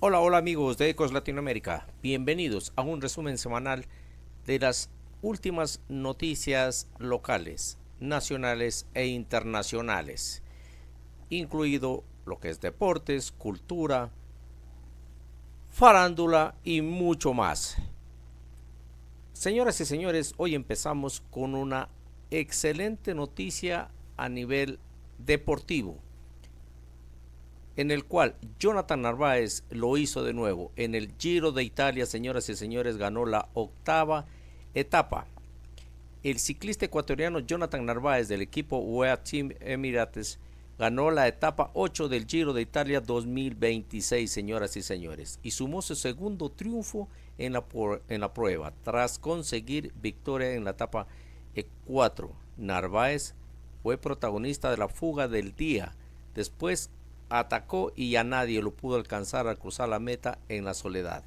Hola, hola amigos de Ecos Latinoamérica. Bienvenidos a un resumen semanal de las últimas noticias locales, nacionales e internacionales, incluido lo que es deportes, cultura, farándula y mucho más. Señoras y señores, hoy empezamos con una excelente noticia a nivel deportivo, en el cual Jonathan Narváez lo hizo de nuevo. En el Giro de Italia, señoras y señores, ganó la octava etapa. El ciclista ecuatoriano Jonathan Narváez del equipo WEA Team Emirates ganó la etapa 8 del Giro de Italia 2026, señoras y señores, y sumó su segundo triunfo en la prueba, tras conseguir victoria en la etapa 4. Narváez fue protagonista de la fuga del día, después atacó y a nadie lo pudo alcanzar al cruzar la meta en la soledad.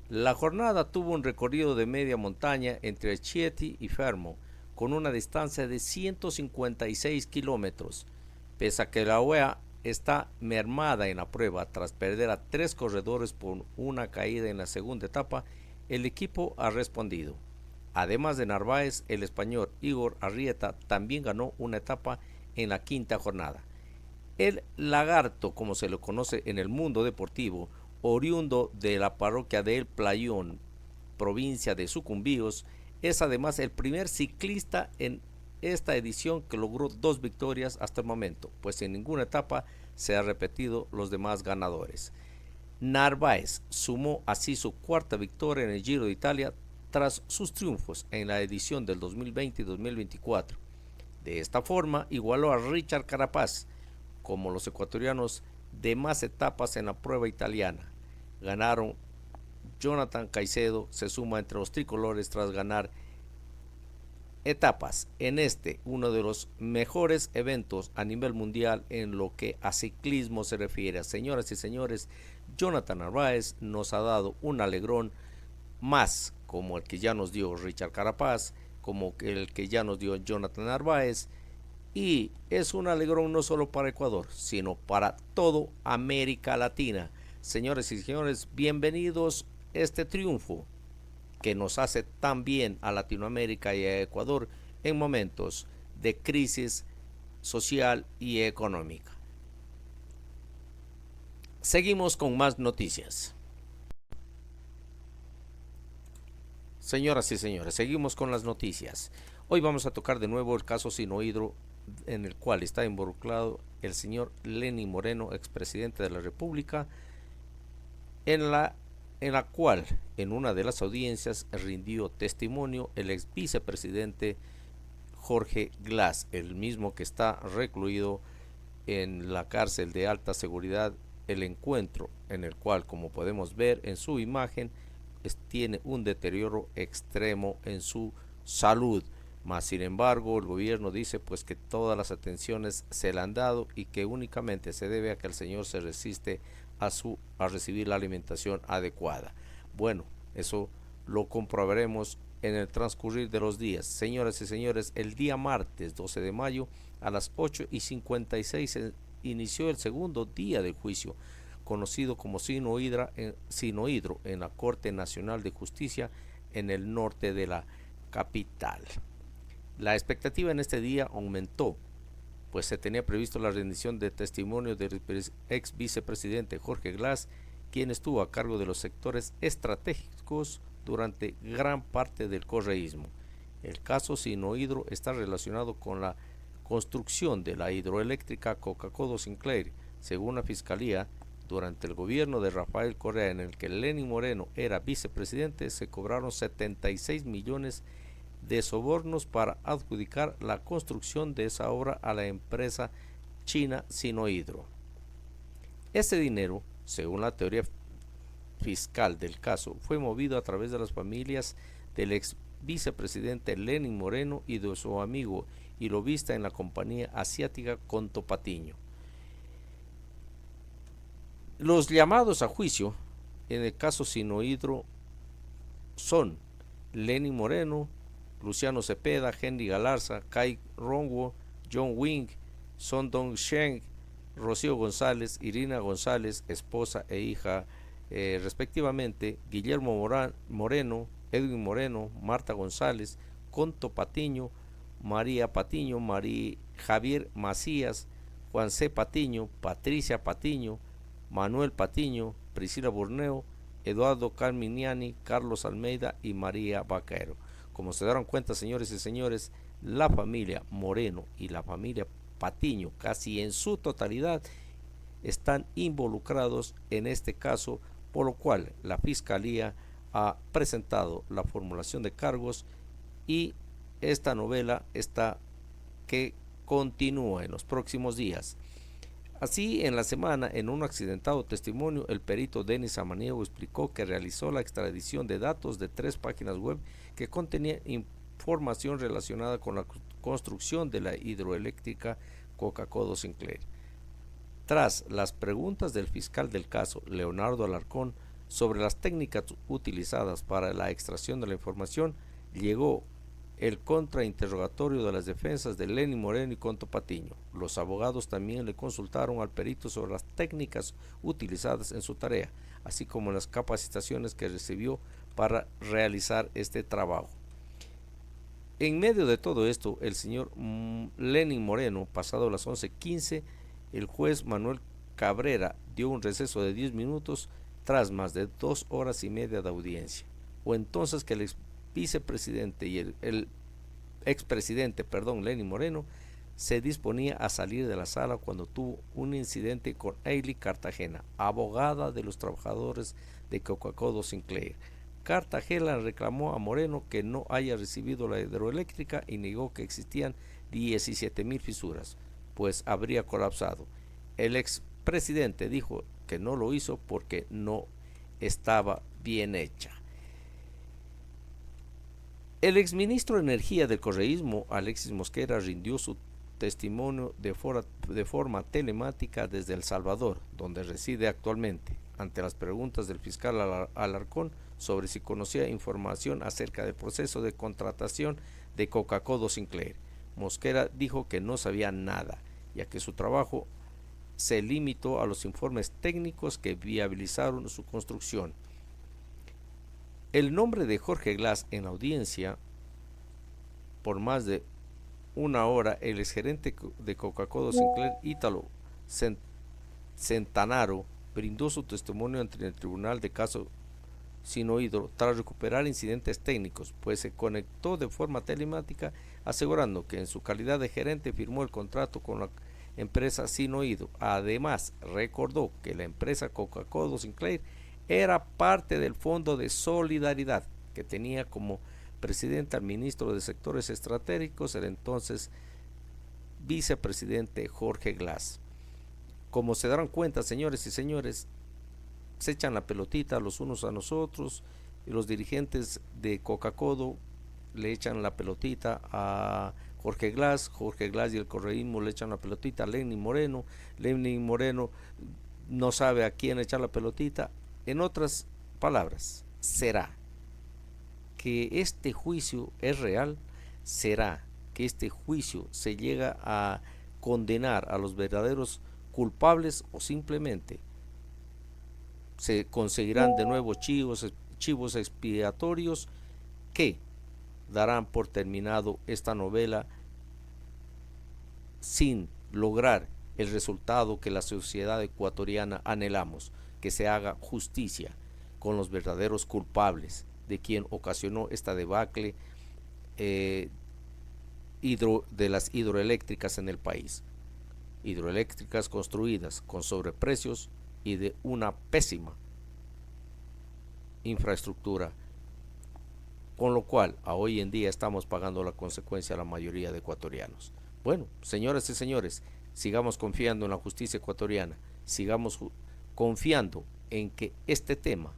La jornada tuvo un recorrido de media montaña entre Chieti y Fermo, con una distancia de 156 kilómetros. Pese a que la OEA está mermada en la prueba tras perder a 3 corredores por una caída en la segunda etapa, el equipo ha respondido. Además de Narváez, el español Igor Arrieta también ganó una etapa en la quinta jornada. El lagarto, como se lo conoce en el mundo deportivo, oriundo de la parroquia de El Playón, provincia de Sucumbíos, es además el primer ciclista en esta edición que logró 2 victorias hasta el momento, pues en ninguna etapa se han repetido los demás ganadores. Narváez sumó así su cuarta victoria en el Giro de Italia tras sus triunfos en la edición del 2020 y 2024. De esta forma igualó a Richard Carapaz como los ecuatorianos de más etapas en la prueba italiana. Ganaron. Jonathan Caicedo se suma entre los tricolores tras ganar etapas en uno de los mejores eventos a nivel mundial en lo que a ciclismo se refiere. Señoras y señores, Jonathan Narváez nos ha dado un alegrón más como el que ya nos dio Richard Carapaz, como el que ya nos dio Jonathan Narváez, y es un alegrón no solo para Ecuador, sino para toda América Latina. Señores y señores, bienvenidos a este triunfo que nos hace tan bien a Latinoamérica y a Ecuador en momentos de crisis social y económica. Seguimos con más noticias. Señoras y señores, seguimos con las noticias. Hoy vamos a tocar de nuevo el caso Sinohydro, en el cual está involucrado el señor Lenín Moreno, expresidente de la República, en la cual en una de las audiencias rindió testimonio el ex vicepresidente Jorge Glass, el mismo que está recluido en la cárcel de alta seguridad El Encuentro, en el cual, como podemos ver en su imagen, tiene un deterioro extremo en su salud. Mas sin embargo, el gobierno dice pues que todas las atenciones se le han dado y que únicamente se debe a que el señor se resiste a recibir la alimentación adecuada. Bueno, eso lo comprobaremos en el transcurrir de los días. Señoras y señores, el día martes 12 de mayo a las 8:56 se inició el segundo día del juicio, conocido como Sinohydro en la Corte Nacional de Justicia en el norte de la capital. La expectativa en este día aumentó, pues se tenía previsto la rendición de testimonio del ex vicepresidente Jorge Glass, quien estuvo a cargo de los sectores estratégicos durante gran parte del correísmo. El caso Sinohydro está relacionado con la construcción de la hidroeléctrica Coca-Cola Sinclair. Según la fiscalía, durante el gobierno de Rafael Correa, en el que Lenín Moreno era vicepresidente, se cobraron 76 millones de sobornos para adjudicar la construcción de esa obra a la empresa china Sinohydro. Ese dinero, según la teoría fiscal del caso, fue movido a través de las familias del ex vicepresidente Lenín Moreno y de su amigo y lobista en la compañía asiática Conto Patiño. Los llamados a juicio en el caso Sinohydro son Lenín Moreno, Luciano Cepeda, Henry Galarza, Kai Rongwo, John Wing, Son Dong Sheng, Rocío González, Irina González, esposa e hija respectivamente, Guillermo Moreno, Edwin Moreno, Marta González, Conto Patiño, María Patiño, Javier Macías, Juan C. Patiño, Patricia Patiño, Manuel Patiño, Priscila Burneo, Eduardo Carminiani, Carlos Almeida y María Vaquero. Como se darán cuenta, señores y señores, la familia Moreno y la familia Patiño, casi en su totalidad, están involucrados en este caso, por lo cual la Fiscalía ha presentado la formulación de cargos y esta novela está que continúa en los próximos días. Así, en la semana, en un accidentado testimonio, el perito Denis Samaniego explicó que realizó la extradición de datos de 3 páginas web que contenían información relacionada con la construcción de la hidroeléctrica Coca-Codo Sinclair. Tras las preguntas del fiscal del caso, Leonardo Alarcón, sobre las técnicas utilizadas para la extracción de la información, llegó el contrainterrogatorio de las defensas de Lenín Moreno y Conto Patiño. Los abogados también le consultaron al perito sobre las técnicas utilizadas en su tarea, así como las capacitaciones que recibió para realizar este trabajo. En medio de todo esto, el señor Lenín Moreno, pasado las 11:15, el juez Manuel Cabrera dio un receso de 10 minutos tras más de 2 horas y media de audiencia. O entonces que el vicepresidente y el expresidente, Lenín Moreno, se disponía a salir de la sala cuando tuvo un incidente con Ailey Cartagena, abogada de los trabajadores de Coca-Codo Sinclair. Cartagena reclamó a Moreno que no haya recibido la hidroeléctrica y negó que existían 17,000 fisuras, pues habría colapsado. El expresidente dijo que no lo hizo porque no estaba bien hecha. El exministro de Energía del correísmo, Alexis Mosquera, rindió su testimonio de forma telemática desde El Salvador, donde reside actualmente, ante las preguntas del fiscal Alarcón sobre si conocía información acerca del proceso de contratación de Coca-Codo Sinclair. Mosquera dijo que no sabía nada, ya que su trabajo se limitó a los informes técnicos que viabilizaron su construcción. El nombre de Jorge Glass en la audiencia, por más de una hora, el exgerente de Coca-Codo Sinclair, Ítalo Centanaro, brindó su testimonio ante el Tribunal de Caso Sin Oído tras recuperar incidentes técnicos, pues se conectó de forma telemática, asegurando que en su calidad de gerente firmó el contrato con la empresa Sin Oído. Además, recordó que la empresa Coca-Codo Sinclair era parte del Fondo de Solidaridad, que tenía como presidente al ministro de Sectores Estratégicos, el entonces vicepresidente Jorge Glass. Como se darán cuenta, señores y señores, se echan la pelotita los unos a los otros, y los dirigentes de Coca-Codo le echan la pelotita a Jorge Glass y el correísmo le echan la pelotita a Lenín Moreno no sabe a quién echar la pelotita. En otras palabras, ¿será que este juicio es real? ¿Será que este juicio se llega a condenar a los verdaderos culpables o simplemente se conseguirán de nuevo chivos expiatorios que darán por terminado esta novela sin lograr el resultado que la sociedad ecuatoriana anhelamos, que se haga justicia con los verdaderos culpables de quien ocasionó esta debacle de las hidroeléctricas en el país? Hidroeléctricas construidas con sobreprecios y de una pésima infraestructura, con lo cual a hoy en día estamos pagando la consecuencia a la mayoría de ecuatorianos. Bueno, señoras y señores, sigamos confiando en la justicia ecuatoriana, sigamos confiando en que este tema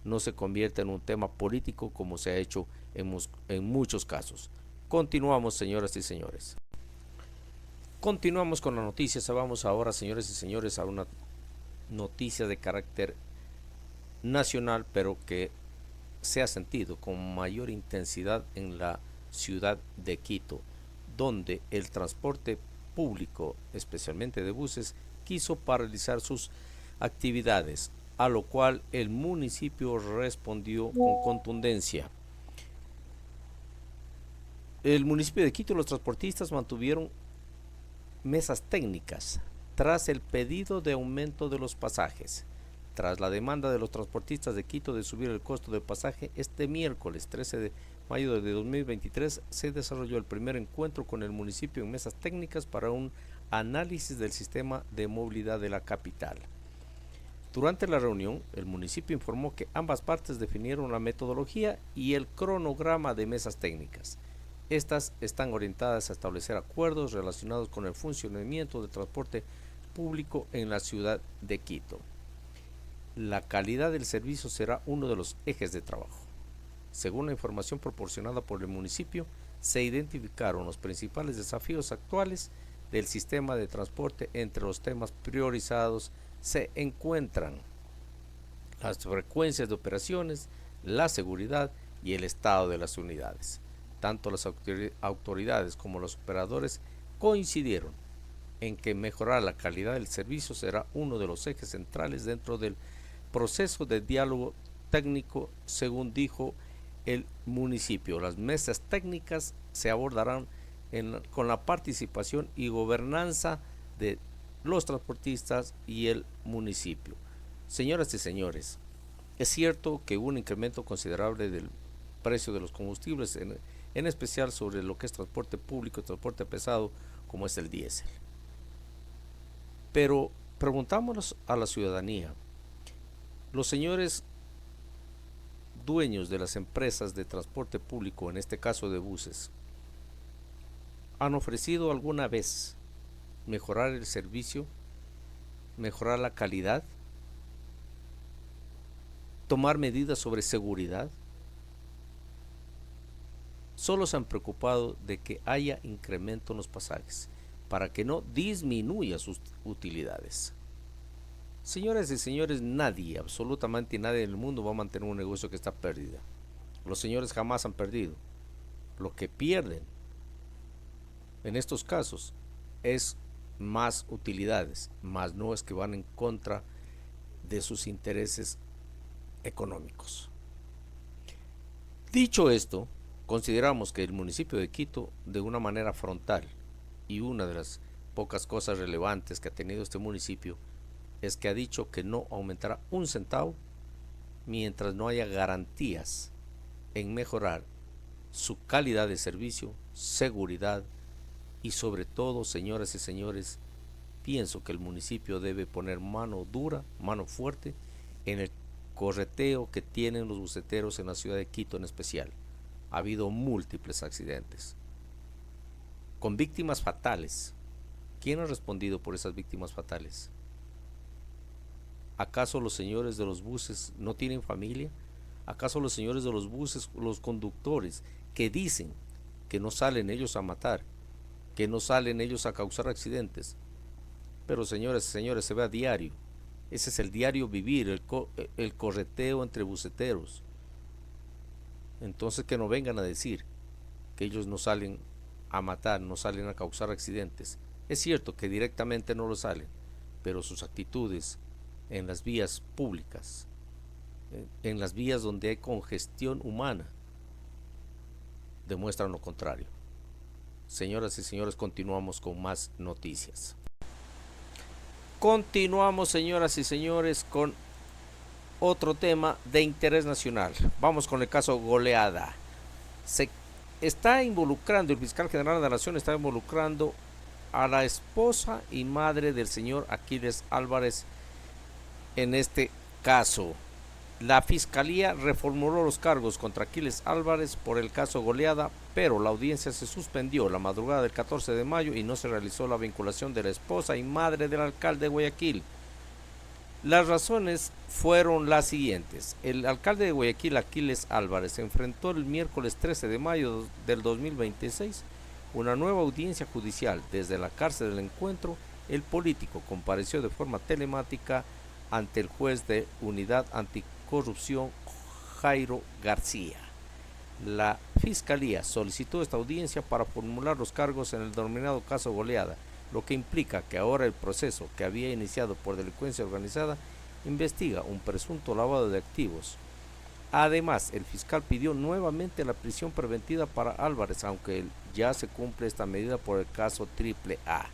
no se convierta en un tema político como se ha hecho en muchos casos. Continuamos, señoras y señores. Continuamos con las noticias. Vamos ahora, señores y señores, a una noticia de carácter nacional, pero que se ha sentido con mayor intensidad en la ciudad de Quito, donde el transporte público, especialmente de buses, quiso paralizar sus actividades, a lo cual el municipio respondió con contundencia. El municipio de Quito y los transportistas mantuvieron mesas técnicas tras el pedido de aumento de los pasajes. Tras la demanda de los transportistas de Quito de subir el costo del pasaje, este miércoles 13 de mayo de 2023 se desarrolló el primer encuentro con el municipio en mesas técnicas para un análisis del sistema de movilidad de la capital. Durante la reunión, el municipio informó que ambas partes definieron la metodología y el cronograma de mesas técnicas. Estas están orientadas a establecer acuerdos relacionados con el funcionamiento del transporte público en la ciudad de Quito. La calidad del servicio será uno de los ejes de trabajo. Según la información proporcionada por el municipio, se identificaron los principales desafíos actuales del sistema de transporte. Entre los temas priorizados se encuentran las frecuencias de operaciones, la seguridad y el estado de las unidades. Tanto las autoridades como los operadores coincidieron en que mejorar la calidad del servicio será uno de los ejes centrales dentro del proceso de diálogo técnico, según dijo el municipio. Las mesas técnicas se abordarán con la participación y gobernanza de los transportistas y el municipio. Señoras y señores, es cierto que hubo un incremento considerable del precio de los combustibles, en especial sobre lo que es transporte público y transporte pesado, como es el diésel. Pero preguntámonos a la ciudadanía, los señores dueños de las empresas de transporte público, en este caso de buses, ¿han ofrecido alguna vez mejorar el servicio, mejorar la calidad, tomar medidas sobre seguridad? Solo se han preocupado de que haya incremento en los pasajes, para que no disminuya sus utilidades. Señoras y señores, nadie, absolutamente nadie en el mundo va a mantener un negocio que está perdido. Los señores jamás han perdido. Lo que pierden en estos casos es más utilidades, más no es que van en contra de sus intereses económicos. Dicho esto, consideramos que el municipio de Quito, de una manera frontal, y una de las pocas cosas relevantes que ha tenido este municipio, es que ha dicho que no aumentará un centavo mientras no haya garantías en mejorar su calidad de servicio, seguridad y sobre todo, señoras y señores, pienso que el municipio debe poner mano dura, mano fuerte en el correteo que tienen los buceteros en la ciudad de Quito en especial. Ha habido múltiples accidentes con víctimas fatales. ¿Quién ha respondido por esas víctimas fatales? ¿Acaso los señores de los buses no tienen familia? ¿Acaso los señores de los buses, los conductores, que dicen que no salen ellos a matar, que no salen ellos a causar accidentes? Pero señores y señores, se ve a diario. Ese es el diario vivir, el correteo entre buceteros. Entonces que no vengan a decir que ellos no salen a matar, no salen a causar accidentes. Es cierto que directamente no lo salen, pero sus actitudes en las vías públicas, en las vías donde hay congestión humana, demuestran lo contrario. Señoras y señores, continuamos con más noticias. Continuamos, señoras y señores, con otro tema de interés nacional. Vamos con el caso Goleada. Se está involucrando, el fiscal general de la Nación está involucrando a la esposa y madre del señor Aquiles Álvarez en este caso. La fiscalía reformuló los cargos contra Aquiles Álvarez por el caso Goleada, pero la audiencia se suspendió la madrugada del 14 de mayo y no se realizó la vinculación de la esposa y madre del alcalde de Guayaquil. Las razones fueron las siguientes. El alcalde de Guayaquil, Aquiles Álvarez, se enfrentó el miércoles 13 de mayo del 2026 una nueva audiencia judicial. Desde la cárcel del Encuentro, el político compareció de forma telemática ante el juez de unidad anticorrupción Jairo García. La fiscalía solicitó esta audiencia para formular los cargos en el denominado caso Goleada, lo que implica que ahora el proceso que había iniciado por delincuencia organizada investiga un presunto lavado de activos. Además, el fiscal pidió nuevamente la prisión preventiva para Álvarez, aunque ya se cumple esta medida por el caso AAA.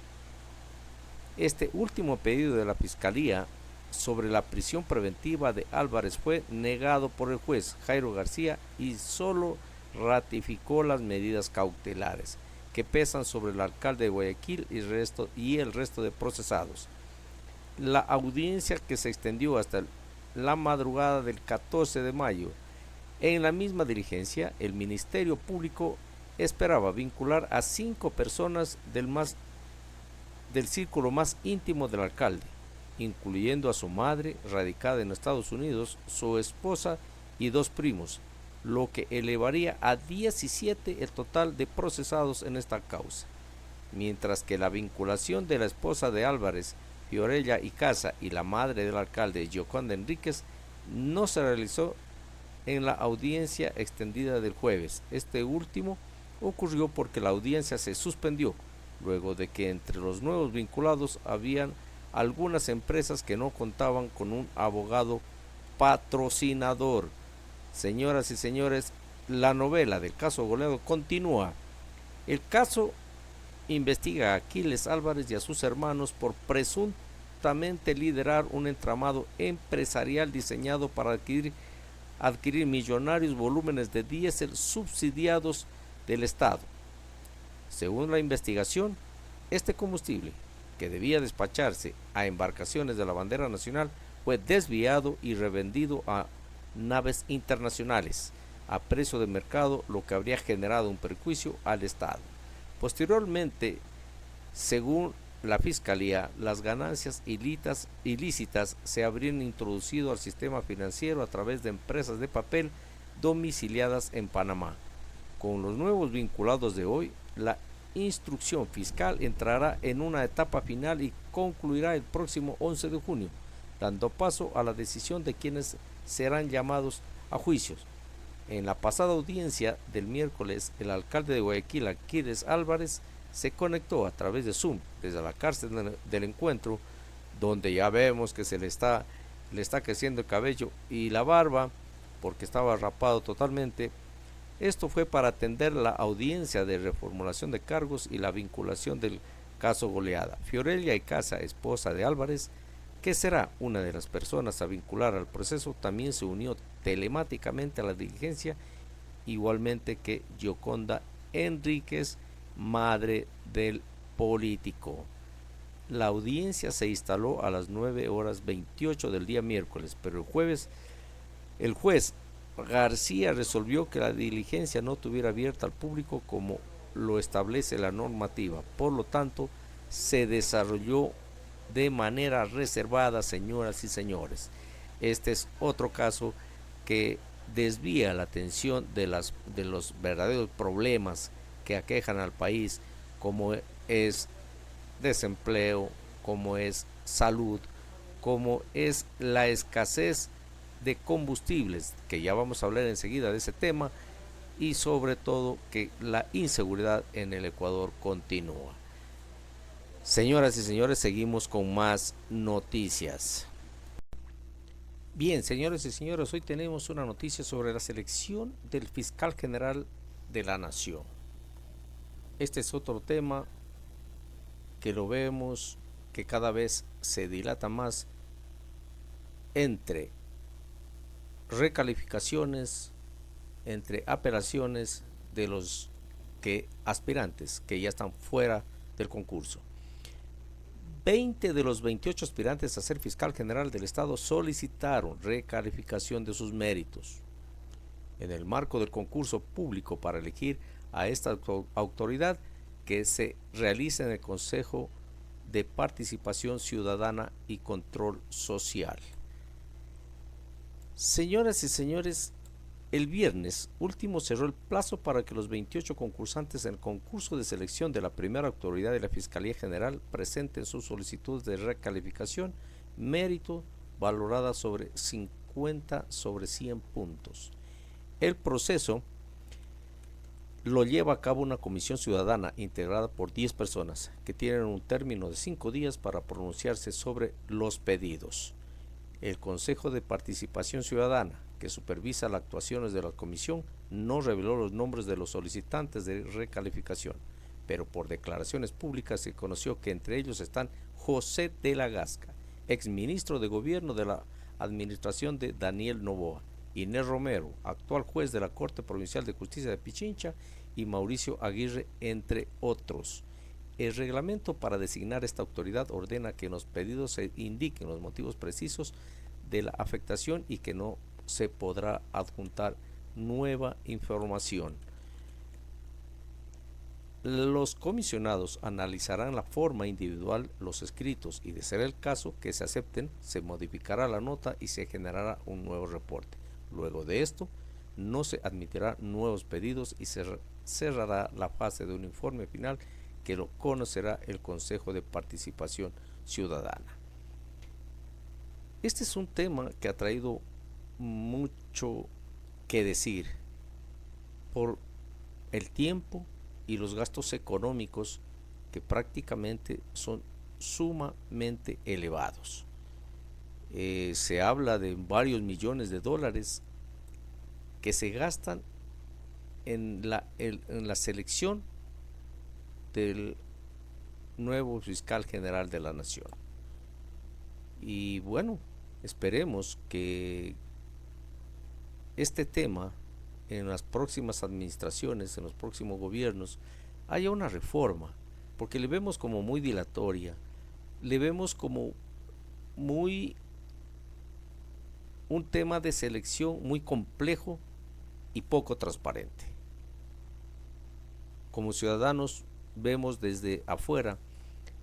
Este último pedido de la fiscalía sobre la prisión preventiva de Álvarez fue negado por el juez Jairo García y solo ratificó las medidas cautelares que pesan sobre el alcalde de Guayaquil y el resto de procesados. La audiencia, que se extendió hasta la madrugada del 14 de mayo, en la misma diligencia, el Ministerio Público esperaba vincular a 5 personas del círculo más íntimo del alcalde, incluyendo a su madre, radicada en Estados Unidos, su esposa y 2 primos, lo que elevaría a 17 el total de procesados en esta causa, mientras que la vinculación de la esposa de Álvarez, Fiorella Icaza, y la madre del alcalde, Gioconda Enríquez, no se realizó en la audiencia extendida del jueves. Este último ocurrió porque la audiencia se suspendió luego de que entre los nuevos vinculados habían algunas empresas que no contaban con un abogado patrocinador. Señoras y señores, la novela del caso Goleado continúa. El caso investiga a Aquiles Álvarez y a sus hermanos por presuntamente liderar un entramado empresarial diseñado para adquirir millonarios volúmenes de diésel subsidiados del Estado. Según la investigación, este combustible, que debía despacharse a embarcaciones de la bandera nacional, fue desviado y revendido a naves internacionales a precio de mercado, lo que habría generado un perjuicio al Estado. Posteriormente, según la Fiscalía, las ganancias ilícitas se habrían introducido al sistema financiero a través de empresas de papel domiciliadas en Panamá. Con los nuevos vinculados de hoy, la instrucción fiscal entrará en una etapa final y concluirá el próximo 11 de junio, dando paso a la decisión de quienes serán llamados a juicios. En la pasada audiencia del miércoles, el alcalde de Guayaquil, Aquiles Álvarez, se conectó a través de Zoom desde la cárcel del Encuentro, donde ya vemos que le está creciendo el cabello y la barba, porque estaba rapado totalmente. Esto fue para atender la audiencia de reformulación de cargos y la vinculación del caso Goleada. Fiorella Icaza, esposa de Álvarez, que será una de las personas a vincular al proceso, también se unió telemáticamente a la diligencia, igualmente que Gioconda Enríquez, madre del político. La audiencia se instaló a las 9:28 del día miércoles, pero el juez García resolvió que la diligencia no estuviera abierta al público como lo establece la normativa. Por lo tanto, se desarrolló de manera reservada, señoras y señores. Este es otro caso que desvía la atención de los verdaderos problemas que aquejan al país, como es desempleo, como es salud, como es la escasez de combustibles, que ya vamos a hablar enseguida de ese tema, y sobre todo que la inseguridad en el Ecuador continúa. Señoras y señores, seguimos con más noticias. Bien, señores y señores, hoy tenemos una noticia sobre la selección del fiscal general de la Nación. Este es otro tema que lo vemos que cada vez se dilata más entre recalificaciones, entre apelaciones de los aspirantes que ya están fuera del concurso. 20 de los 28 aspirantes a ser fiscal general del Estado solicitaron recalificación de sus méritos. En el marco del concurso público para elegir a esta autoridad, que se realiza en el Consejo de Participación Ciudadana y Control Social. Señoras y señores, el viernes último cerró el plazo para que los 28 concursantes en el concurso de selección de la primera autoridad de la Fiscalía General presenten sus solicitudes de recalificación, mérito valorada sobre 50 sobre 100 puntos. El proceso lo lleva a cabo una comisión ciudadana integrada por 10 personas que tienen un término de 5 días para pronunciarse sobre los pedidos. El Consejo de Participación Ciudadana, que supervisa las actuaciones de la comisión, no reveló los nombres de los solicitantes de recalificación, pero por declaraciones públicas se conoció que entre ellos están José de la Gasca, exministro de Gobierno de la administración de Daniel Noboa, Inés Romero, actual juez de la Corte Provincial de Justicia de Pichincha, y Mauricio Aguirre, entre otros. El reglamento para designar esta autoridad ordena que en los pedidos se indiquen los motivos precisos de la afectación y que no se podrá adjuntar nueva información. Los comisionados analizarán la forma individual los escritos y, de ser el caso que se acepten, se modificará la nota y se generará un nuevo reporte. Luego de esto, no se admitirá nuevos pedidos y se cerrará la fase de un informe final que lo conocerá el Consejo de Participación Ciudadana. Este es un tema que ha traído mucho que decir por el tiempo y los gastos económicos que prácticamente son sumamente elevados. Se habla de varios millones de dólares que se gastan en la selección del nuevo fiscal general de la nación. Y bueno, esperemos que este tema en las próximas administraciones, en los próximos gobiernos, haya una reforma, porque le vemos como muy dilatoria, le vemos como muy un tema de selección muy complejo y poco transparente. Como ciudadanos vemos desde afuera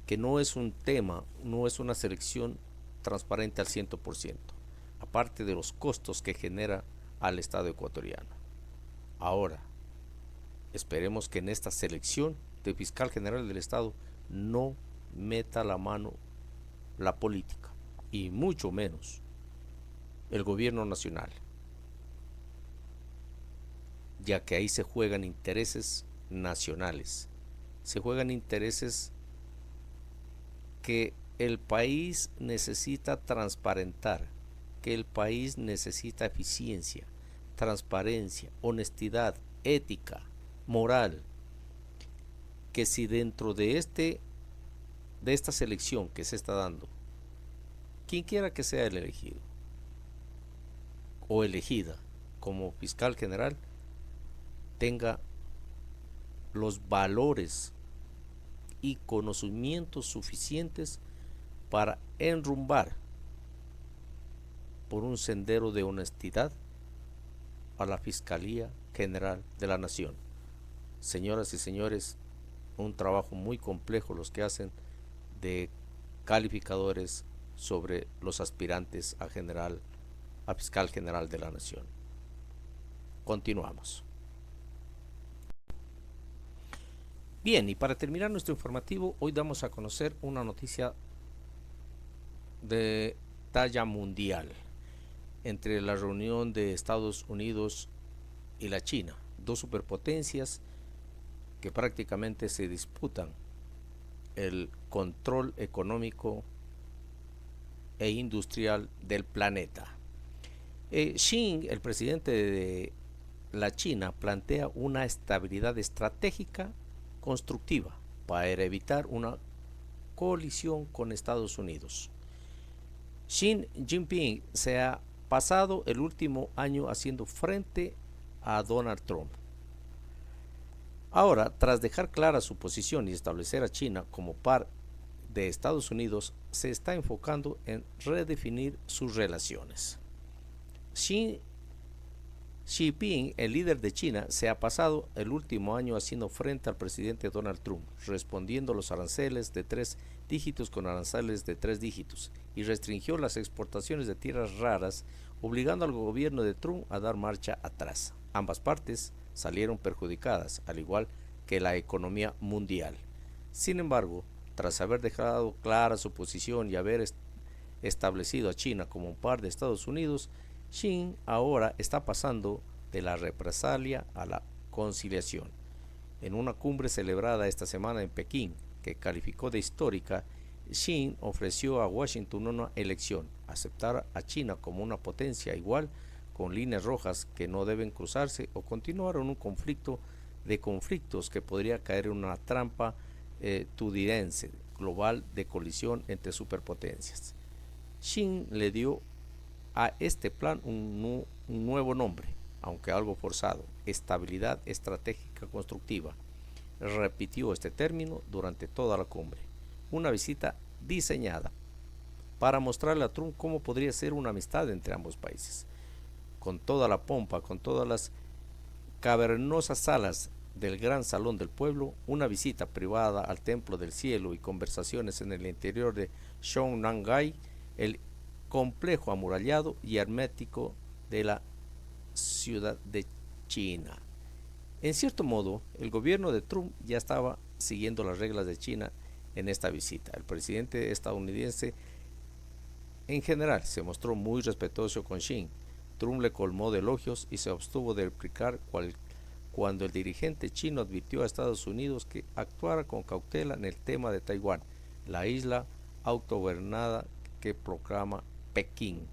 que no es un tema, no es una selección transparente al 100%, aparte de los costos que genera al Estado ecuatoriano. Ahora, esperemos que en esta selección de fiscal general del Estado no meta la mano la política y mucho menos el gobierno nacional, ya que ahí se juegan intereses nacionales, se juegan intereses que el país necesita transparentar, que el país necesita eficiencia, transparencia, honestidad, ética, moral, que si dentro de esta selección que se está dando, quien quiera que sea el elegido o elegida como fiscal general, tenga los valores y conocimientos suficientes para enrumbar por un sendero de honestidad a la Fiscalía General de la Nación. Señoras y señores, un trabajo muy complejo los que hacen de calificadores sobre los aspirantes a fiscal general de la Nación. Continuamos. Bien, y para terminar nuestro informativo, hoy damos a conocer una noticia de talla mundial entre la reunión de Estados Unidos y la China, dos superpotencias que prácticamente se disputan el control económico e industrial del planeta. Xi, el presidente de la China, plantea una estabilidad estratégica constructiva para evitar una colisión con Estados Unidos. Xi Jinping se ha pasado el último año haciendo frente a Donald Trump. Ahora, tras dejar clara su posición y establecer a China como par de Estados Unidos, se está enfocando en redefinir sus relaciones. Xi Jinping, el líder de China, se ha pasado el último año haciendo frente al presidente Donald Trump, respondiendo a los aranceles de 3 dígitos con aranceles de 3 dígitos, y restringió las exportaciones de tierras raras, obligando al gobierno de Trump a dar marcha atrás. Ambas partes salieron perjudicadas, al igual que la economía mundial. Sin embargo, tras haber dejado clara su posición y haber establecido a China como un par de Estados Unidos, Xi ahora está pasando de la represalia a la conciliación. En una cumbre celebrada esta semana en Pekín, que calificó de histórica, Xi ofreció a Washington una elección: aceptar a China como una potencia igual, con líneas rojas que no deben cruzarse, o continuar en un conflicto de conflictos que podría caer en una trampa estadounidense global de colisión entre superpotencias. Xi le dio a este plan un nuevo nombre, aunque algo forzado: estabilidad estratégica constructiva. Repitió este término durante toda la cumbre, una visita diseñada para mostrarle a Trump cómo podría ser una amistad entre ambos países. Con toda la pompa, con todas las cavernosas salas del gran salón del pueblo, una visita privada al templo del cielo y conversaciones en el interior de Shongnangai, el complejo amurallado y hermético de la ciudad de China. En cierto modo, el gobierno de Trump ya estaba siguiendo las reglas de China en esta visita. El presidente estadounidense en general se mostró muy respetuoso con Xi. Trump le colmó de elogios y se abstuvo de replicar cuando el dirigente chino advirtió a Estados Unidos que actuara con cautela en el tema de Taiwán, la isla autogobernada que proclama Pekín.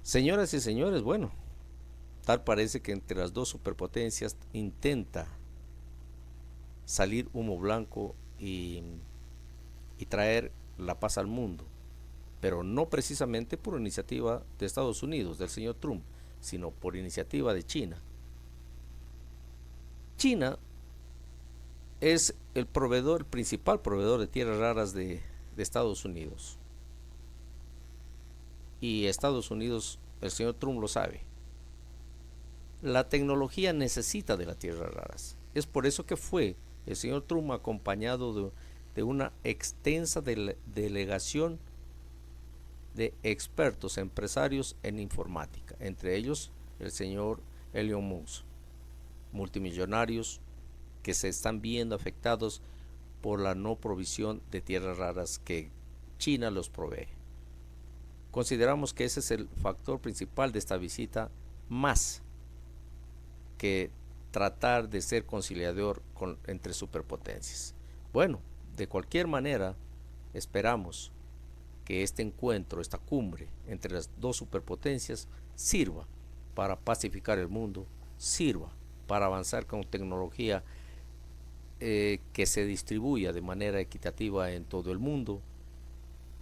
Señoras y señores, bueno, tal parece que entre las dos superpotencias intenta salir humo blanco y traer la paz al mundo, pero no precisamente por iniciativa de Estados Unidos, del señor Trump, sino por iniciativa de China. China es el principal proveedor de tierras raras de Estados Unidos. Y Estados Unidos, el señor Trump lo sabe. La tecnología necesita de las tierras raras. Es por eso que fue el señor Trump acompañado de una extensa delegación de expertos empresarios en informática, entre ellos el señor Elon Musk, multimillonarios que se están viendo afectados por la no provisión de tierras raras que China los provee. Consideramos que ese es el factor principal de esta visita, más que tratar de ser conciliador entre superpotencias. Bueno, de cualquier manera, esperamos que este encuentro, esta cumbre entre las dos superpotencias, sirva para pacificar el mundo, sirva para avanzar con tecnología que se distribuya de manera equitativa en todo el mundo,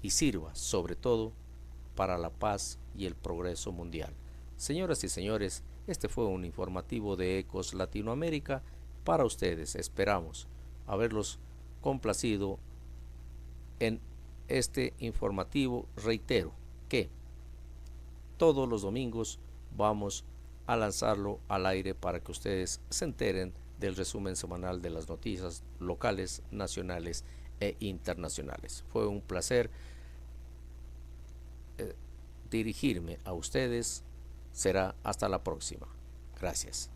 y sirva sobre todo para la paz y el progreso mundial. Señoras y señores, este fue un informativo de Ecos Latinoamérica para ustedes. Esperamos haberlos complacido en este informativo. Reitero que todos los domingos vamos a lanzarlo al aire para que ustedes se enteren del resumen semanal de las noticias locales, nacionales e internacionales. Fue un placer dirigirme a ustedes. Será hasta la próxima. Gracias.